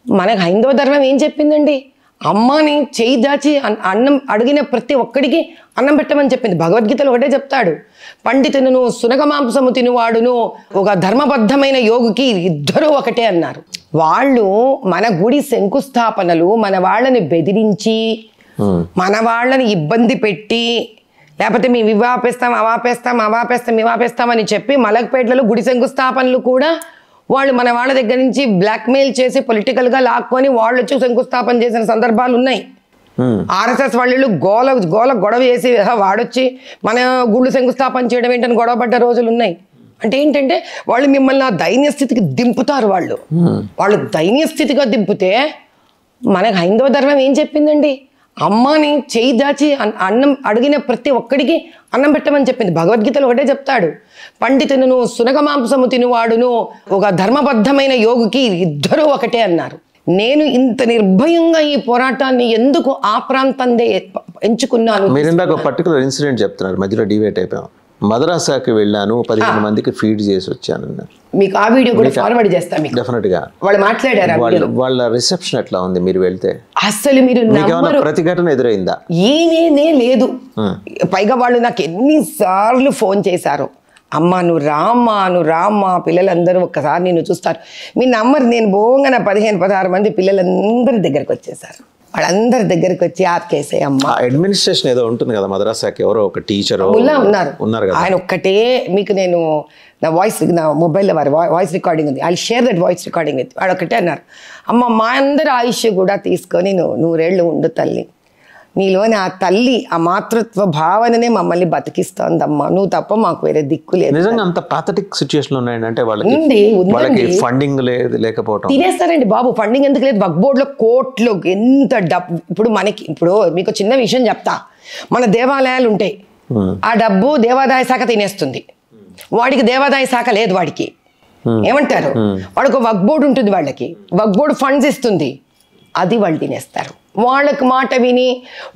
మనకు హైందవ ధర్మం ఏం చెప్పిందండి? అమ్మని చేయి దాచి అన్నం అడిగిన ప్రతి ఒక్కడికి అన్నం పెట్టమని చెప్పింది. భగవద్గీతలో ఒకటే చెప్తాడు, పండితును సునక మాంసము తినువాడును ఒక ధర్మబద్ధమైన యోగికి ఇద్దరూ ఒకటే అన్నారు. వాళ్ళు మన గుడి శంకుస్థాపనలు మన వాళ్ళని బెదిరించి మన వాళ్ళని ఇబ్బంది పెట్టి, లేకపోతే మేము ఇవాపేస్తాం ఇవాపేస్తామని చెప్పి మలక్పేటలో గుడి శంకుస్థాపనలు కూడా వాళ్ళు మన వాళ్ళ దగ్గర నుంచి బ్లాక్మెయిల్ చేసి పొలిటికల్గా లాక్కొని వాళ్ళు వచ్చి శంకుస్థాపన చేసిన సందర్భాలు ఉన్నాయి. ఆర్ఎస్ఎస్ వాళ్ళు గొడవ చేసి వాడొచ్చి మన గుళ్ళు శంకుస్థాపన చేయడం ఏంటని గొడవ పడ్డ రోజులు ఉన్నాయి. అంటే ఏంటంటే వాళ్ళు మిమ్మల్ని ఆ దైన్య స్థితికి దింపుతారు. వాళ్ళు దైన్య స్థితిగా దింపితే మనకు హైందవ ధర్మం ఏం చెప్పిందండి? అమ్మని చేయి దాచి అన్నం అడిగిన ప్రతి ఒక్కడికి అన్నం పెట్టమని చెప్పింది. భగవద్గీతలో ఒకటే చెప్తాడు, పండితును సునక మాంసము తినువాడును ఒక ధర్మబద్ధమైన యోగికి ఇద్దరూ ఒకటే అన్నారు. నేను ఇంత నిర్భయంగా ఈ పోరాటాన్ని ఎందుకు ఆ ప్రాంతందే ఎంచుకున్నాను? మీరు ఇందాక పర్టికులర్ ఇన్సిడెంట్ చెప్తున్నారు, మధ్యలో డివేట్ అయిపోయాం. మద్రాసాకి వెళ్ళాను, 15 మందికి ఫీడ్ చేసి వచ్చాను. మీకు ఆ వీడియో కూడా ఫార్వర్డ్ చేస్తాను. డెఫినెట్ గా వాళ్ళు మాట్లాడారు. వాళ్ళ రిసెప్షన్ ఎట్లా ఉంది మీరు వెళ్తే? అసలు మీరు ప్రతిఘటన ఎదురైందా? ఏమేనే లేదు. పైగా వాళ్ళు నాకు ఎన్నిసార్లు ఫోన్ చేశారు, అమ్మ నువ్వు రామ్మా పిల్లలందరూ ఒక్కసారి నిన్ను చూస్తారు. మీ నమ్మరు, నేను బోంగన 15-16 మంది పిల్లలందరి దగ్గరకు వచ్చేసారు. వాళ్ళందరి దగ్గరికి వచ్చి ఆత్కేసే అమ్మ. అడ్మినిస్ట్రేషన్ ఏదో ఉంటుంది కదా మద్రాసాకి, ఎవరో ఒక టీచర్ ఉన్నారు కదా, ఆయన ఒక్కటే. మీకు నేను నా మొబైల్లో వాయిస్ రికార్డింగ్ ఉంది, I share that voice recording with. వాడు ఒకటే అన్నారు, అమ్మ మా అందరి ఆయుష్ కూడా తీసుకొని నువ్వు 100 ఏళ్ళు ఉండు తల్లి, నీలోని ఆ తల్లి ఆ మాతృత్వ భావననే మమ్మల్ని బతికిస్తోందమ్మా, నువ్వు తప్ప మాకు వేరే దిక్కు లేదు. నిజంగా అంత పాథటిక్ సిచ్యుయేషన్ ఉన్నాయంటే వాళ్ళకి ఫండింగ్ లేకపోవడం. తినేస్తారండి బాబు, ఫండింగ్ ఎందుకు లేదు? వక్ఫ్ బోర్డులో కోట్లు ఎంత డబ్బు. ఇప్పుడు మీకు చిన్న విషయం చెప్తా, మన దేవాలయాలు ఉంటాయి, ఆ డబ్బు దేవాదాయ శాఖ తినేస్తుంది. వాడికి దేవాదాయ శాఖ లేదు, వాడికి ఏమంటారు, వాడికి వక్ఫ్ బోర్డు ఉంటుంది, వాళ్ళకి వక్ఫ్ బోర్డు ఫండ్స్ ఇస్తుంది, అది వాళ్ళు తినేస్తారు. వాళ్ళకి మాట విని,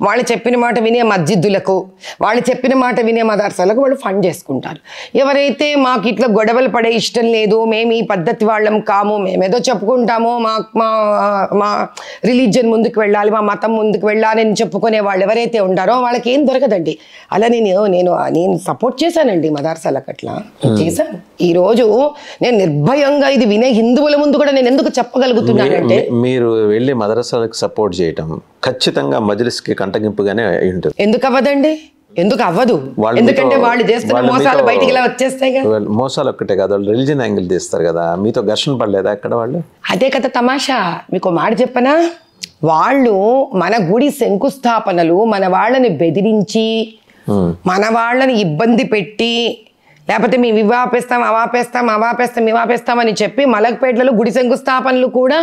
వాళ్ళు చెప్పిన మాట వినే మస్జిద్దులకు, వాళ్ళు చెప్పిన మాట వినే మదర్సాలకు వాళ్ళు ఫండ్ చేసుకుంటారు. ఎవరైతే మాకు ఇట్లా గొడవలు పడే ఇష్టం లేదు, మేము ఈ పద్ధతి వాళ్ళం కాము, మేమేదో చెప్పుకుంటామో, మా రిలీజియన్ ముందుకు వెళ్ళాలి, మా మతం ముందుకు వెళ్ళాలి అని చెప్పుకునే వాళ్ళు ఎవరైతే ఉంటారో వాళ్ళకి ఏం దొరకదండి. అలా నేను సపోర్ట్ చేశానండి మదర్సాలకు, అట్లా చేశాను. ఈరోజు నేను నిర్భయంగా ఇది వినే హిందువుల ముందు కూడా నేను ఎందుకు చెప్పగలుగుతున్నానంటే, మీరు వెళ్ళి మదర్సాలకు సపోర్ట్ చేయటం ఖచ్చితంగా మజ్లిస్కి కంటగింపుగానే ఉంటుంది. ఎందుకు అవ్వదండి? ఎందుకు అవ్వదు? ఎందుకంటే వాళ్ళు చేస్తున్న మోసాలు బయటికి ఇలా వచ్చేస్తాయి. మోసాలు ఒక్కటే కాదు, వాళ్ళు రిలీజియన్ యాంగిల్ తీస్తారు కదా. మీతో ఘర్షణ పడలేదా అక్కడ వాళ్ళు? అదే కదా తమాషా. మీకు మాట చెప్పనా, వాళ్ళు మన గుడి శంకుస్థాపనలు మన వాళ్ళని బెదిరించి మన వాళ్ళని ఇబ్బంది పెట్టి, లేకపోతే మేము ఇవాపేస్తామని చెప్పి మలక్పేటలో గుడి శంకుస్థాపనలు కూడా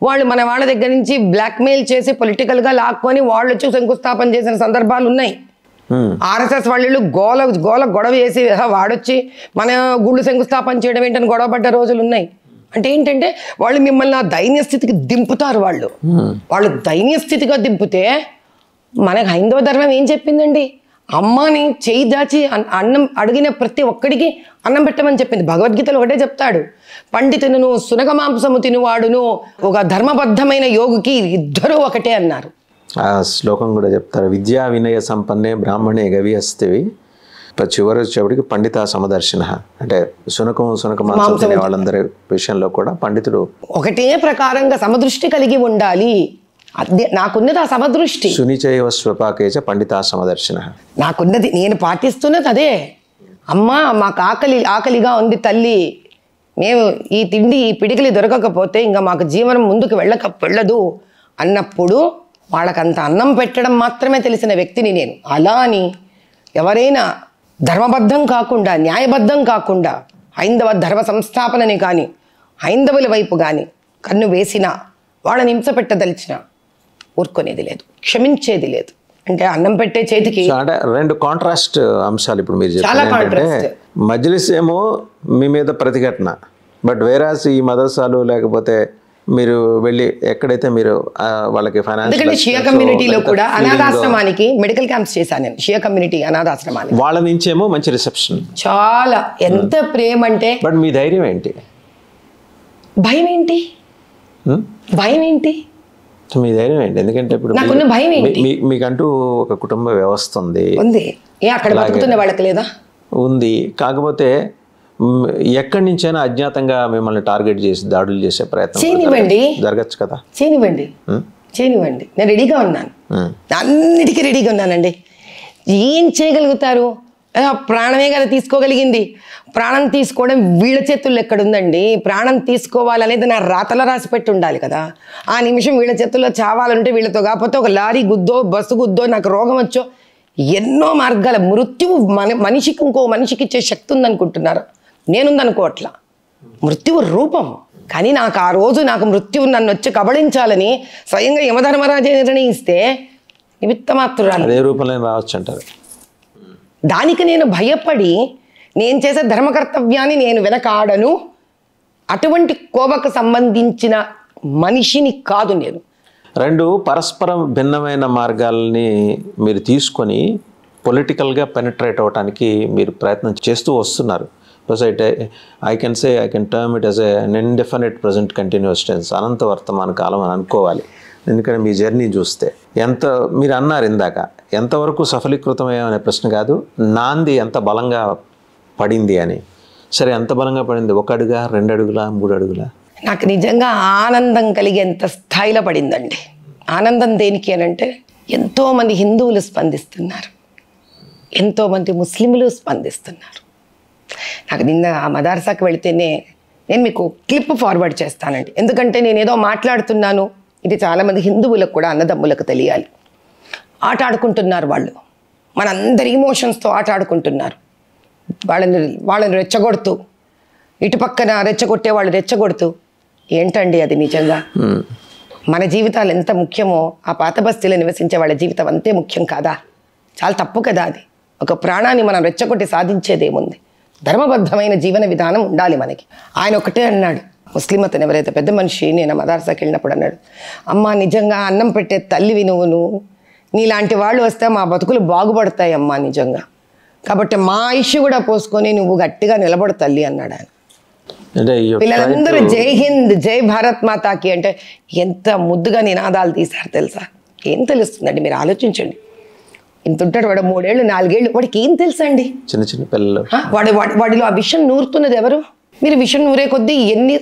వాళ్ళు మన వాళ్ళ దగ్గర నుంచి బ్లాక్మెయిల్ చేసి పొలిటికల్గా లాక్కొని వాళ్ళు వచ్చి శంకుస్థాపన చేసిన సందర్భాలు ఉన్నాయి. ఆర్ఎస్ఎస్ వాళ్ళు గొడవ చేసి వాడొచ్చి మన గుళ్ళు శంకుస్థాపన చేయడం ఏంటని గొడవ పడ్డ రోజులు ఉన్నాయి. అంటే ఏంటంటే వాళ్ళు మిమ్మల్ని ఆ దైన్య స్థితికి దింపుతారు. వాళ్ళు దైన్య స్థితిగా దింపితే మనకు హైందవ ధర్మం ఏం చెప్పిందండి? అమ్మని చేయి దాచి అన్నం అడిగిన ప్రతి ఒక్కడికి అన్నం పెట్టమని చెప్పింది. భగవద్గీతలో ఒకటే చెప్తాడు, పండితును సునక మాంసము తినువాడును ఒక ధర్మబద్ధమైన యోగికి ఇద్దరూ ఒకటే అన్నారు. ఆ శ్లోకం కూడా చెప్తారు, విద్యా వినయ సంపన్నే బ్రాహ్మణే గవిహస్తివి చివరి వచ్చేప్పటికి పండిత సమదర్శిన. అంటే సునక మాంసం తినే వాళ్ళందరి విషయంలో కూడా పండితుడు ఒకటే ప్రకారంగా సమదృష్టి కలిగి ఉండాలి. అదే నాకున్నది, ఆ సమదృష్టి. సునిచైవ స్వపాకేచ పండితా సమదర్శిన. నాకున్నది, నేను పాటిస్తున్నది అదే. అమ్మ మాకు ఆకలిగా ఉంది తల్లి, మేము ఈ తిండి ఈ పిడికిలి దొరకకపోతే ఇంకా మాకు జీవనం ముందుకు వెళ్ళదు అన్నప్పుడు వాళ్ళకంత అన్నం పెట్టడం మాత్రమే తెలిసిన వ్యక్తిని నేను. అలా అని ఎవరైనా ధర్మబద్ధం కాకుండా, న్యాయబద్ధం కాకుండా, హైందవ ధర్మ సంస్థాపనని కానీ హైందవుల వైపు కానీ కన్ను వేసినా, వాళ్ళని హింస పెట్టదలిచిన ఊరుకునేది లేదు, క్షమించేది లేదు. అంటే అన్నం పెట్టే చేతికి అంటే రెండు కాంట్రాస్ట్ అంశాలు ఇప్పుడు మీరు చెప్పారు. మజ్లిస్ ఏమో మీ మీద ప్రతిఘటన, బట్ వేరాస్ ఈ మదర్సాలు లేకపోతే మీరు వెళ్ళి ఎక్కడైతే మీరు వాళ్ళకి ఫైనాన్షియల్, షియా కమ్యూనిటీలో కూడా అనాథాశ్రమానికి మెడికల్ క్యాంప్స్ చేశాను నేను. షియా కమ్యూనిటీ అనాథాశ్రమానికి వాళ్ళ నుంచేమో మంచి రిసెప్షన్, చాలా ఎంత ప్రేమ అంటే. బట్ మీ ధైర్యం ఏంటి? భయం ఏంటి? భయం ఏంటి? మీ ధైర్యం ఏంటి? ఎందుకంటే ఇప్పుడు నాకున్న భయం ఏంటి? మీకంటూ ఒక కుటుంబ వ్యవస్థ ఉంది. అక్కడ బతుకుతున్న వాళ్ళకి లేదా? ఉంది. కాకపోతే ఎక్కడి నుంచైనా అజ్ఞాతంగా మిమ్మల్ని టార్గెట్ చేసి దాడులు చేసే ప్రయత్నం జరగచ్చు కదా? చేయనివ్వండి. నేను రెడీగా ఉన్నాను, అన్నిటికీ రెడీగా ఉన్నానండి. ఏం చేయగలుగుతారు? ప్రాణమే కదా తీసుకోగలిగింది. ప్రాణం తీసుకోవడం వీళ్ళ చేతుల్లో ఎక్కడుందండి? ప్రాణం తీసుకోవాలనేది నా రాతలో రాసి పెట్టి ఉండాలి కదా. ఆ నిమిషం వీళ్ళ చేతుల్లో చావాలంటే వీళ్ళతో కాకపోతే ఒక లారీ గుద్దో బస్సు గుద్దో నాకు రోగం వచ్చో ఎన్నో మార్గాల మృత్యువు మనిషికి ఇంకో మనిషికి ఇచ్చే శక్తి ఉందనుకుంటున్నారు. నేనుందనుకోవట్లా. మృత్యువు రూపం. కానీ నాకు ఆ రోజు నాకు మృత్యువు నన్ను వచ్చి కబళించాలని స్వయంగా యమధర్మరాజే నిర్ణయిస్తే నిమిత్తమాత్రురాలు అదే రూపంలో రావచ్చు అంటారు. దానికి నేను భయపడి నేను చేసే ధర్మకర్తవ్యాన్ని నేను వెనకాడను. అటువంటి కోవకు సంబంధించిన మనిషిని కాదు నేను. రెండు పరస్పరం భిన్నమైన మార్గాలని మీరు తీసుకొని పొలిటికల్గా పెనిట్రేట్ అవ్వడానికి మీరు ప్రయత్నం చేస్తూ వస్తున్నారు. I can term it as an indefinite present continuous tense, అనంత వర్తమాన కాలం అని అనుకోవాలి. ఎందుకంటే మీ జర్నీ చూస్తే మీరు అన్నారు ఇందాక, ఎంతవరకు సఫలీకృతమయ్యే ప్రశ్న కాదు, నాంది ఎంత బలంగా పడింది అని. సరే, ఎంత బలంగా పడింది? 1 అడుగా, 2 అడుగులా, 3 అడుగులా? నాకు నిజంగా ఆనందం కలిగేంత స్థాయిలో పడిందండి. ఆనందం దేనికి అని అంటే, ఎంతోమంది హిందువులు స్పందిస్తున్నారు, ఎంతోమంది ముస్లింలు స్పందిస్తున్నారు. నాకు నిన్న ఆ మదర్సాకి వెళితేనే నేను మీకు క్లిప్ ఫార్వర్డ్ చేస్తానండి. ఎందుకంటే నేను ఏదో మాట్లాడుతున్నాను, ఇది చాలామంది హిందువులకు కూడా అన్నదమ్ములకు తెలియాలి. ఆట ఆడుకుంటున్నారు వాళ్ళు, మనందరి ఇమోషన్స్తో ఆట ఆడుకుంటున్నారు. వాళ్ళని రెచ్చగొడుతూ, ఇటు పక్కన రెచ్చగొట్టే వాళ్ళు రెచ్చగొడుతూ. ఏంటండి అది? నిజంగా మన జీవితాలు ఎంత ముఖ్యమో ఆ పాత బస్తీలో నివసించే వాళ్ళ జీవితం అంతే ముఖ్యం కాదా? చాలా తప్పు కదా అది. ఒక ప్రాణాన్ని మనం రెచ్చగొట్టి సాధించేదేముంది? ధర్మబద్ధమైన జీవన విధానం ఉండాలి మనకి. ఆయన ఒకటే అన్నాడు, ముస్లిం అతను ఎవరైతే పెద్ద మనిషి, నేను మదర్సాకి వెళ్ళినప్పుడు అన్నాడు, అమ్మ నిజంగా అన్నం పెట్టే తల్లివి నువ్వు, నీలాంటి వాళ్ళు వస్తే మా బతుకులు బాగుపడతాయి అమ్మా నిజంగా. కాబట్టి మా ఆయుష్ కూడా పోసుకొని నువ్వు గట్టిగా నిలబడు తల్లి అన్నాడు ఆయన. పిల్లలందరూ జై హింద్, జై భారత్ మాతాకి అంటే ఎంత ముద్దుగా నినాదాలు తీశారు తెలుసా? ఏం తెలుస్తుందండి? మీరు ఆలోచించండి. ఇంత ఉంటాడు వాడు, 3 ఏళ్ళు 4 ఏళ్ళు, వాడికి ఏం తెలుసండి? చిన్న చిన్న పిల్లలు. వాడిలో ఆ విషయం నూరుతున్నది ఎవరు? మీరు విషయం నూరే కొద్దీ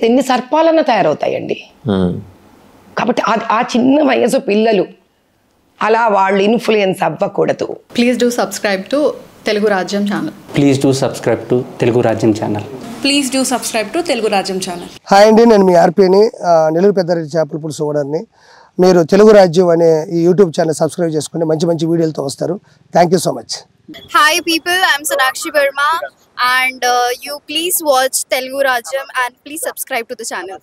ఎన్ని సర్పాలన్నా తయారవుతాయండి. కాబట్టి ఆ చిన్న వయసు పిల్లలు అలా వాళ్ళు ఇన్ఫ్లుయెన్స్ అవ్వకూడదు. Please do subscribe to Telugu Rajyam channel. Please do subscribe to Telugu Rajyam channel. Please do subscribe to Telugu Rajyam channel. Hi అండి, నేను మీ ఆర్పీని, నెల్లూరు పెద్దారెడ్డి చేపల పులుసు ఓనర్ని. మీరు తెలుగు రాజ్యం అనే ఈ యూట్యూబ్ ఛానల్ సబ్స్క్రైబ్ చేసుకుని మంచి వీడియోలతో వస్తారు. Thank you so much. Hi people, I'm Sonakshi Verma and you please watch Telugu Rajyam and please subscribe to the channel.